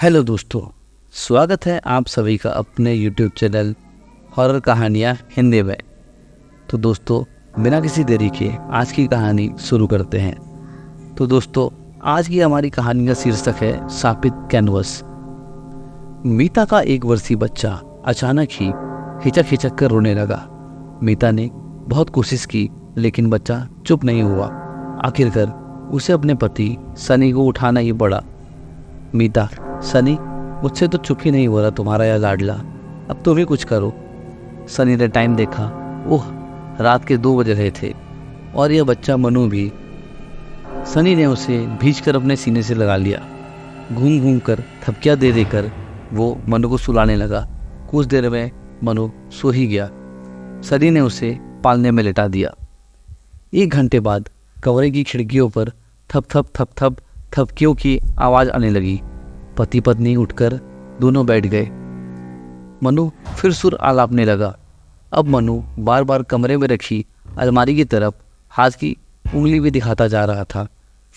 Hello दोस्तों, स्वागत है आप सभी का अपने YouTube चैनल हॉरर कहानियाँ हिंदी में। तो दोस्तों, बिना किसी देरी के आज की कहानी शुरू करते हैं। तो दोस्तों, आज की हमारी कहानी का शीर्षक है शापित कैनवस। मीता का 1 वर्षीय बच्चा अचानक ही हिचक हिचक कर रोने लगा। मीता ने बहुत कोशिश की लेकिन बच्चा चुप नहीं हुआ। आखिरकार उसे अपने पति सनी को उठाना ही पड़ा। मीता, सनी, मुझसे तो चुप ही नहीं हो रहा तुम्हारा यह लाडला, अब तुम ही कुछ करो। सनी ने टाइम देखा। ओह, रात के 2 बज रहे थे और यह बच्चा मनु भी। सनी ने उसे भींचकर अपने सीने से लगा लिया। घूम घूम कर थपकियाँ दे देकर वो मनु को सुलाने लगा। कुछ देर में मनु सो ही गया। सनी ने उसे पालने में लेटा दिया। 1 घंटे बाद कमरे की खिड़कियों पर थप थप थप थप थपकियों की आवाज़ आने लगी। पति पत्नी उठकर दोनों बैठ गए। मनु फिर सुर आलापने लगा। अब मनु बार बार कमरे में रखी अलमारी की तरफ हाथ की उंगली भी दिखाता जा रहा था।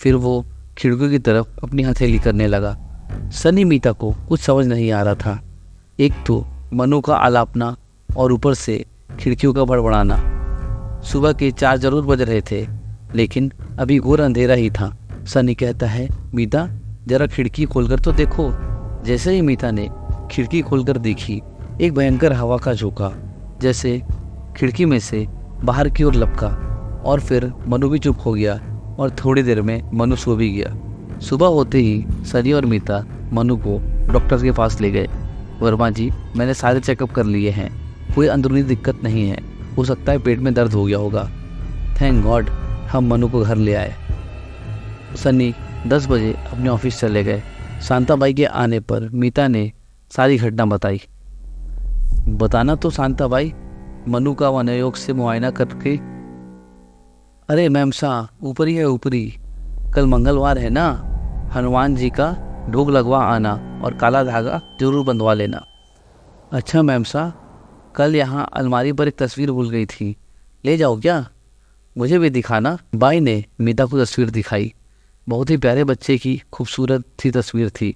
फिर वो खिड़कियों की तरफ अपनी हथेली करने लगा। सनी मीता को कुछ समझ नहीं आ रहा था। एक तो मनु का आलापना और ऊपर से खिड़कियों का बड़बड़ाना। सुबह के 4 जरूर बज रहे थे लेकिन अभी घोर अंधेरा ही था। सनी कहता है, मीता जरा खिड़की खोलकर तो देखो। जैसे ही मीता ने खिड़की खोलकर देखी, एक भयंकर हवा का झोंका जैसे खिड़की में से बाहर की ओर लपका और फिर मनु भी चुप हो गया और थोड़ी देर में मनु सो भी गया। सुबह होते ही सनी और मीता मनु को डॉक्टर के पास ले गए। वर्मा जी, मैंने सारे चेकअप कर लिए हैं, कोई अंदरूनी दिक्कत नहीं है। हो सकता है पेट में दर्द हो गया होगा। थैंक गॉड, हम मनु को घर ले आए। सनी 10 बजे अपने ऑफिस चले गए। शांताबाई के आने पर मीता ने सारी घटना बताई। बताना तो शांताबाई, मनु का वनयोग से मुआयना करके। अरे मैम सा, ऊपरी है ऊपरी। कल मंगलवार है ना, हनुमान जी का ढोग लगवा आना और काला धागा जरूर बंधवा लेना। अच्छा मैम सा, कल यहाँ अलमारी पर एक तस्वीर भूल गई थी, ले जाओ क्या? मुझे भी दिखाना। बाई ने मीता को तस्वीर दिखाई। बहुत ही प्यारे बच्चे की खूबसूरत सी तस्वीर थी।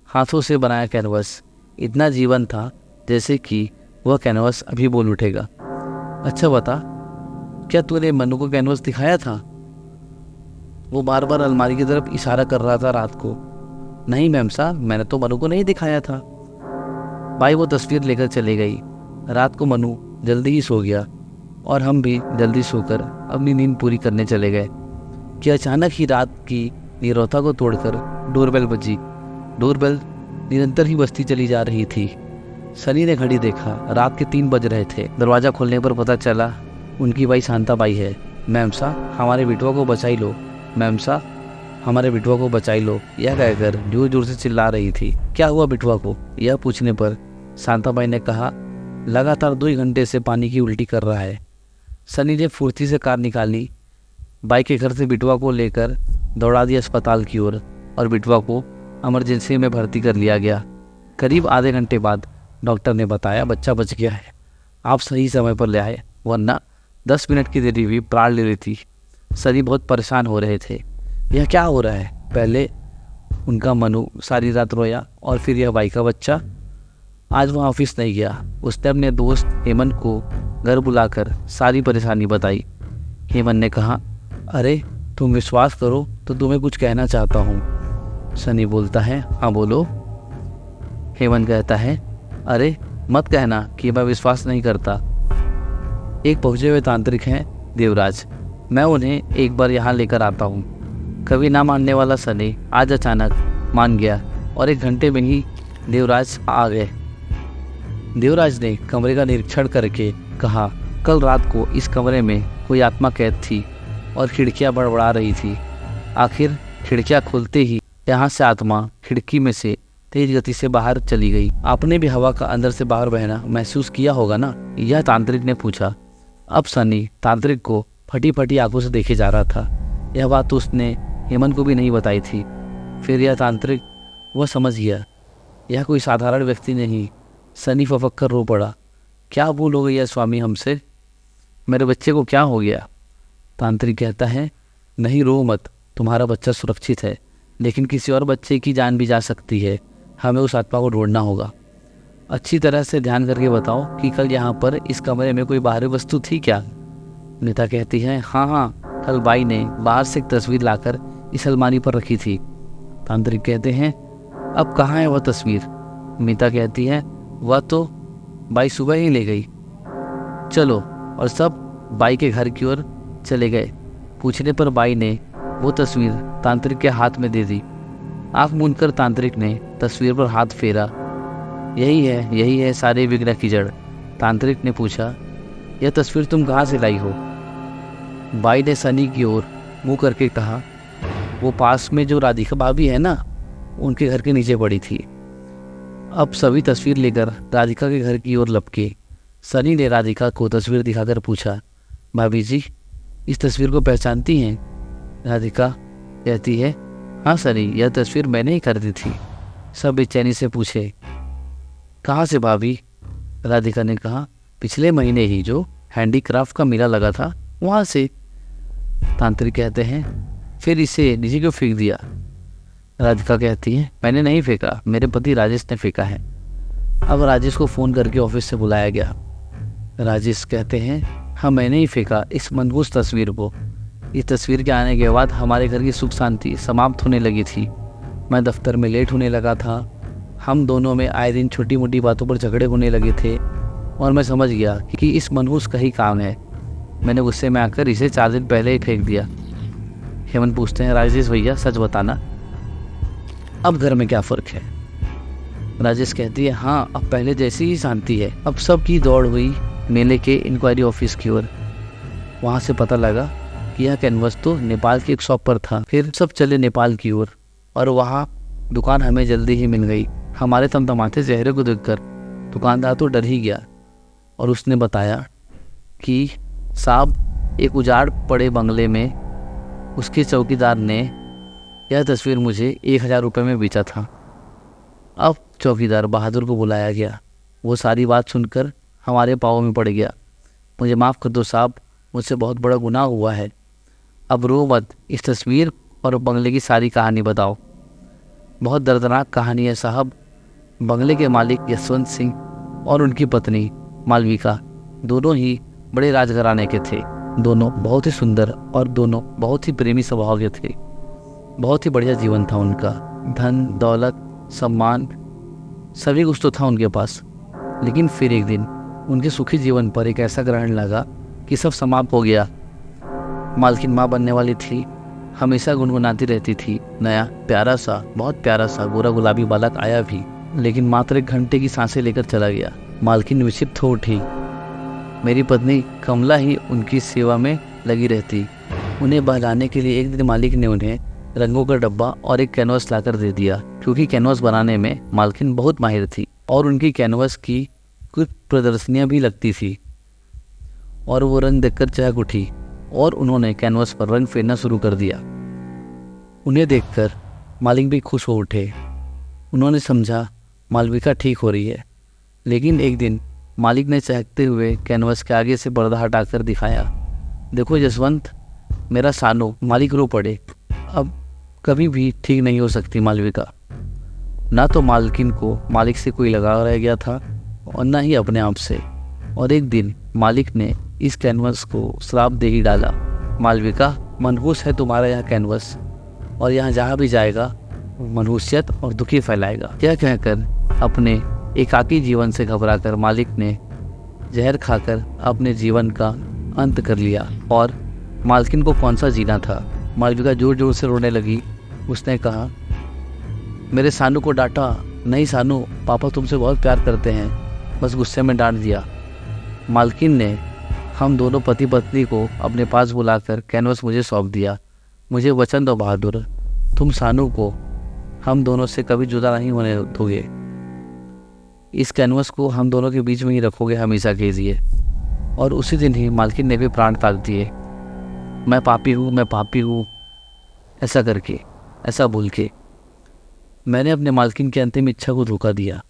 हाथों से बनाया कैनवस इतना जीवन था जैसे कि वह कैनवस अभी बोल उठेगा। अच्छा बता, क्या तूने मनु को कैनवस दिखाया था? वो बार बार अलमारी की तरफ इशारा कर रहा था रात को। नहीं मैम साहब, मैंने तो मनु को नहीं दिखाया था। भाई वो तस्वीर लेकर चली गई। रात को मनु जल्दी ही सो गया और हम भी जल्दी सोकर अपनी नींद पूरी करने चले गए कि अचानक ही रात की नीरवता को तोड़कर डोरबेल बजी। डोरबेल निरंतर ही बजती चली जा रही थी। सनी ने घड़ी देखा, रात के 3 बज रहे थे। दरवाज़ा खोलने पर पता चला उनकी भाई शांताबाई है। मैम सा, हमारे बिटवा को बचाई लो। मैम सा, हमारे बिटवा को बचाई लो, यह कहकर जोर जोर से चिल्ला रही थी। क्या हुआ बिटवा को? यह पूछने पर शांताबाई ने कहा, लगातार 2 घंटे से पानी की उल्टी कर रहा है। सनी ने फुर्ती से कार निकाली, बाइक के घर से बिटवा को लेकर दौड़ा दिया अस्पताल की ओर और बिटवा को इमरजेंसी में भर्ती कर लिया गया। करीब आधे घंटे बाद डॉक्टर ने बताया बच्चा बच गया है। आप सही समय पर ले आए, वरना 10 मिनट की देरी भी प्राण ले रही थी। सनी बहुत परेशान हो रहे थे। यह क्या हो रहा है? पहले उनका मनु सारी रात रोया और फिर यह भाई का बच्चा। आज वह ऑफिस नहीं गया। उसने अपने दोस्त हेमंत को घर बुलाकर सारी परेशानी बताई। हेमंत ने कहा, अरे तुम विश्वास करो तो तुम्हें कुछ कहना चाहता हूँ। सनी बोलता है, हाँ बोलो। हेमंत कहता है, अरे मत कहना कि मैं विश्वास नहीं करता। एक पहुँचे हुए तांत्रिक हैं देवराज, मैं उन्हें एक बार यहाँ लेकर आता हूँ। कभी ना मानने वाला सनी आज अचानक मान गया और 1 घंटे में ही देवराज आ गए। देवराज ने कमरे का निरीक्षण करके कहा, कल रात को इस कमरे में कोई आत्मा कैद थी और खिड़कियां बड़बड़ा रही थी। आखिर खिड़कियां खुलते ही यहाँ से आत्मा खिड़की में से तेज गति से बाहर चली गई। आपने भी हवा का अंदर से बाहर बहना महसूस किया होगा ना? यह तांत्रिक ने पूछा। अब सनी तांत्रिक को फटी फटी आंखों से देखे जा रहा था। यह बात तो उसने हेमंत को भी नहीं बताई थी। फिर यह तांत्रिक, वह समझ गया यह कोई साधारण व्यक्ति नहीं। सनी फपक कर रो पड़ा। क्या भूल हो गई है स्वामी हमसे? मेरे बच्चे को क्या हो गया? तांत्रिक कहता है, नहीं रो मत, तुम्हारा बच्चा सुरक्षित है, लेकिन किसी और बच्चे की जान भी जा सकती है। हमें उस आत्मा को ढूंढना होगा। अच्छी तरह से ध्यान करके बताओ कि कल यहाँ पर इस कमरे में कोई बाहरी वस्तु थी क्या? मीता कहती है, हाँ हाँ, कल बाई ने बाहर से एक तस्वीर लाकर इस अलमारी पर रखी थी। तांत्रिक कहते हैं, अब कहाँ है वह तस्वीर? मीता कहती है, वह तो बाई सुबह ही ले गई। चलो, और सब बाई के घर की ओर चले गए। पूछने पर बाई ने वो तस्वीर तांत्रिक के हाथ में दे दी। आँख मूंदकर तांत्रिक ने तस्वीर पर हाथ फेरा। यही है सारे विघ्न की जड़। तांत्रिक ने पूछा, यह तस्वीर तुम कहाँ से लाई हो? बाई ने सनी की ओर मुँह करके कहा, वो पास में जो राधिका भाभी है ना, उनके घर के नीचे पड़ी थी। अब सभी तस्वीर लेकर राधिका के घर की ओर लपके। सनी ने राधिका को तस्वीर दिखाकर पूछा, भाभी जी, इस तस्वीर को पहचानती हैं? राधिका कहती है, हाँ सनी, यह तस्वीर मैंने ही खरीदी थी। सब बेचैनी से पूछे, कहाँ से भाभी? राधिका ने कहा, पिछले महीने ही जो हैंडीक्राफ्ट का मेला लगा था, वहाँ से। तांत्रिक कहते हैं, फिर इसे नीचे क्यों फेंक दिया? राधिका कहती है, मैंने नहीं फेंका, मेरे पति राजेश ने फेंका है। अब राजेश को फ़ोन करके ऑफिस से बुलाया गया। राजेश कहते हैं, हाँ मैंने ही फेंका इस मनहूस तस्वीर को। इस तस्वीर के आने के बाद हमारे घर की सुख शांति समाप्त होने लगी थी। मैं दफ्तर में लेट होने लगा था। हम दोनों में आए दिन छोटी मोटी बातों पर झगड़े होने लगे थे और मैं समझ गया कि इस मनहूस का ही काम है। मैंने गुस्से में आकर इसे 4 दिन पहले ही फेंक दिया। हेमंत पूछते हैं, राजेश भैया सच बताना, अब घर में क्या फ़र्क है? राजेश कहती है, हाँ अब पहले जैसी ही शांति है। अब सबकी दौड़ हुई मेले के इंक्वायरी ऑफिस की ओर। वहाँ से पता लगा कि यह कैनवस तो नेपाल की एक शॉप पर था। फिर सब चले नेपाल की ओर और वहाँ दुकान हमें जल्दी ही मिल गई। हमारे तमतमाते चेहरे को देखकर दुकानदार तो डर ही गया और उसने बताया कि साहब, एक उजाड़ पड़े बंगले में उसके चौकीदार ने यह तस्वीर मुझे 1000 रुपये में बेचा था। अब चौकीदार बहादुर को बुलाया गया। वो सारी बात सुनकर हमारे पाँव में पड़ गया। मुझे माफ़ कर दो साहब, मुझसे बहुत बड़ा गुनाह हुआ है। अब रो मत, इस तस्वीर और बंगले की सारी कहानी बताओ। बहुत दर्दनाक कहानी है साहब। बंगले के मालिक यशवंत सिंह और उनकी पत्नी मालविका दोनों ही बड़े राजघराने के थे। दोनों बहुत ही सुंदर और दोनों बहुत ही प्रेमी स्वभाव के थे। बहुत ही बढ़िया जीवन था उनका। धन दौलत सम्मान सभी कुछ तो था उनके पास। लेकिन फिर एक दिन उनके सुखी जीवन पर एक ऐसा ग्रहण लगा कि सब समाप्त हो गया। मालकिन माँ बनने वाली थी, हमेशा गुनगुनाती रहती थी। नया प्यारा सा, बहुत प्यारा सा गोरा गुलाबी बालक आया भी, लेकिन मात्र 1 घंटे की सांसें लेकर चला गया। मालकिन विक्षिप्त हो उठी। मेरी पत्नी कमला ही उनकी सेवा में लगी रहती। उन्हें बहलाने के लिए एक दिन मालिक ने उन्हें रंगों का डब्बा और एक कैनवस लाकर दे दिया, क्योंकि कैनवस बनाने में मालकिन बहुत माहिर थी और उनकी कैनवस की कुछ प्रदर्शनियां भी लगती थी। और वो रंग देखकर चहक उठी और उन्होंने कैनवस पर रंग फेरना शुरू कर दिया। उन्हें देखकर मालिक भी खुश हो उठे। उन्होंने समझा मालविका ठीक हो रही है। लेकिन एक दिन मालिक ने चहकते हुए कैनवस के आगे से पर्दा हटाकर दिखाया, देखो यशवंत, मेरा सानो। मालिक रो पड़े। अब कभी भी ठीक नहीं हो सकती मालविका। ना तो मालकिन को मालिक से कोई लगाव रह गया था और ना ही अपने आप से। और एक दिन मालिक ने इस कैनवस को श्राप दे ही डाला, मालविका, मनहूस है तुम्हारा यह कैनवस और यहाँ जहाँ भी जाएगा मनहूसियत और दुखी फैलाएगा। यह कहकर अपने एकाकी जीवन से घबराकर मालिक ने जहर खाकर अपने जीवन का अंत कर लिया। और मालकिन को कौन सा जीना था। मालविका जोर जोर से रोने लगी। उसने कहा, मेरे सानू को डांटा। नहीं सानू, पापा तुमसे बहुत प्यार करते हैं, बस गुस्से में डांट दिया। मालकिन ने हम दोनों पति पत्नी को अपने पास बुलाकर कैनवस मुझे सौंप दिया। मुझे वचन दो बहादुर, तुम सानू को हम दोनों से कभी जुदा नहीं होने दोगे। इस कैनवस को हम दोनों के बीच में ही रखोगे हमेशा के लिए। और उसी दिन ही मालकिन ने भी प्राण त्याग दिए। मैं पापी हूँ, मैं पापी हूँ, ऐसा करके, ऐसा बोल के मैंने अपने मालकिन की अंतिम इच्छा को धोखा दिया।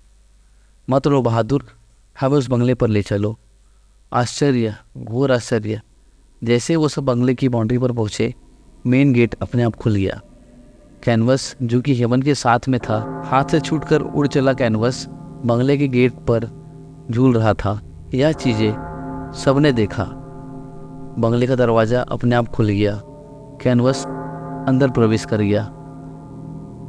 मत रो बहादुर, हमें उस बंगले पर ले चलो। आश्चर्य, घोर आश्चर्य, जैसे वो सब बंगले की बाउंड्री पर पहुँचे, मेन गेट अपने आप खुल गया। कैनवस जो कि हेमन के साथ में था, हाथ से छूटकर उड़ चला कैनवस बंगले के गेट पर झूल रहा था। यह चीज़ें सबने देखा। बंगले का दरवाज़ा अपने आप खुल गया, कैनवस अंदर प्रवेश कर गया।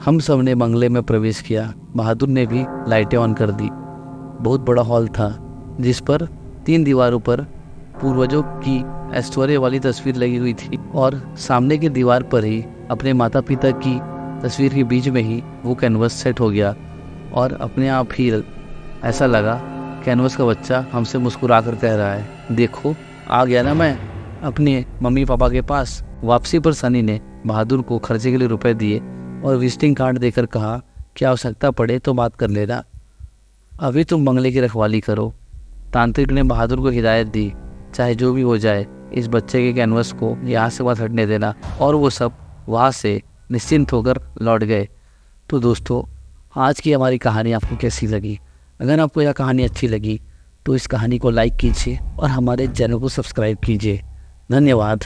हम सब ने बंगले में प्रवेश किया। बहादुर ने भी लाइटें ऑन कर दी। बहुत बड़ा हॉल था जिस पर 3 दीवारों पर पूर्वजों की ऐश्वर्य वाली तस्वीर लगी हुई थी और सामने की दीवार पर ही अपने माता पिता की तस्वीर के बीच में ही वो कैनवस सेट हो गया और अपने आप ही ऐसा लगा कैनवस का बच्चा हमसे मुस्कुरा कर कह रहा है, देखो आ गया ना मैं अपने मम्मी पापा के पास। वापसी पर सनी ने बहादुर को खर्चे के लिए रुपए दिए और विजिटिंग कार्ड देकर कहा कि आवश्यकता पड़े तो बात कर लेना, अभी तुम बंगले की रखवाली करो। तांत्रिक ने बहादुर को हिदायत दी, चाहे जो भी हो जाए इस बच्चे के कैनवस को यहाँ से बात हटने देना, और वो सब वहाँ से निश्चिंत होकर लौट गए। तो दोस्तों, आज की हमारी कहानी आपको कैसी लगी? अगर आपको यह कहानी अच्छी लगी तो इस कहानी को लाइक कीजिए और हमारे चैनल को सब्सक्राइब कीजिए। धन्यवाद।